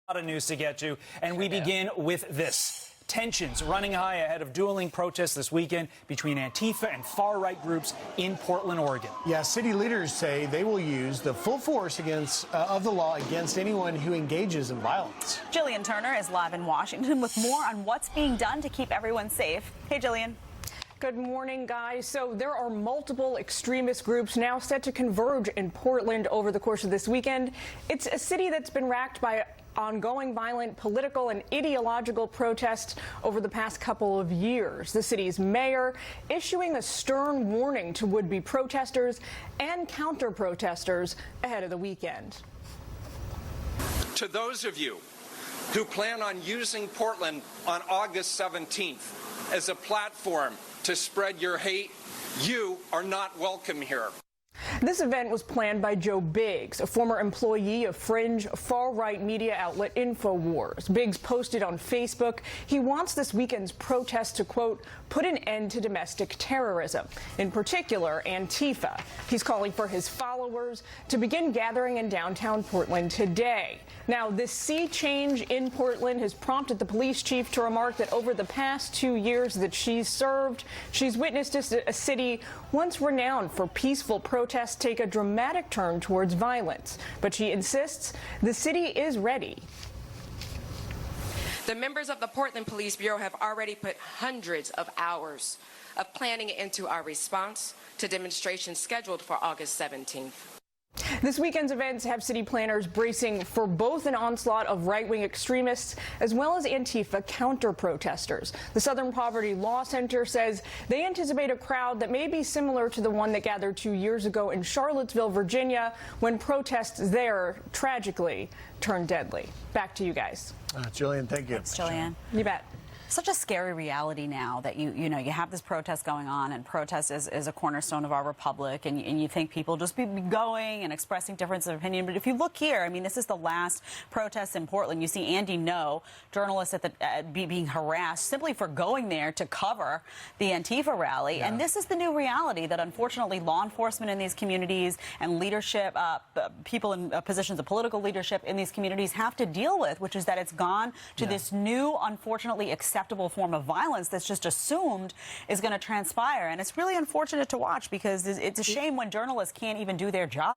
A lot of news to get to, and we begin with this. Tensions running high ahead of dueling protests this weekend between Antifa and far-right groups in Portland, Oregon. Yeah, city leaders say they will use the full force of the law against anyone who engages in violence. Jillian Turner is live in Washington with more on what's being done to keep everyone safe. Hey, Jillian. Good morning, guys. So there are multiple extremist groups now set to converge in Portland over the course of this weekend. It's a city that's been racked by ongoing violent political and ideological protests over the past couple of years. The city's mayor issuing a stern warning to would-be protesters and counter-protesters ahead of the weekend. To those of you who plan on using Portland on August 17th as a platform to spread your hate, you are not welcome here. This event was planned by Joe Biggs, a former employee of fringe far-right media outlet InfoWars. Biggs posted on Facebook he wants this weekend's protest to, quote, put an end to domestic terrorism, in particular Antifa. He's calling for his followers to begin gathering in downtown Portland today. Now, this sea change in Portland has prompted the police chief to remark that over the past 2 years that she's served, she's witnessed a city once renowned for peaceful protests take a dramatic turn towards violence. But she insists the city is ready. The members of the Portland Police Bureau have already put hundreds of hours of planning into our response to demonstrations scheduled for August 17th. This weekend's events have city planners bracing for both an onslaught of right-wing extremists as well as Antifa counter-protesters. The Southern Poverty Law Center says they anticipate a crowd that may be similar to the one that gathered 2 years ago in Charlottesville, Virginia, when protests there tragically turned deadly. Back to you guys. Jillian, thank you. Thanks, Jillian. You bet. Such a scary reality now that you have this protest going on, and protest is a cornerstone of our republic, and you think people just be going and expressing differences of opinion. But if you look here, I mean, this is the last protest in Portland. You see Andy No, journalist being harassed simply for going there to cover the Antifa rally. Yeah. And this is the new reality that unfortunately law enforcement in these communities and leadership, people in positions of political leadership in these communities have to deal with, which is that it's gone to this new, unfortunately acceptable form of violence that's just assumed is going to transpire. And it's really unfortunate to watch because it's a shame when journalists can't even do their job.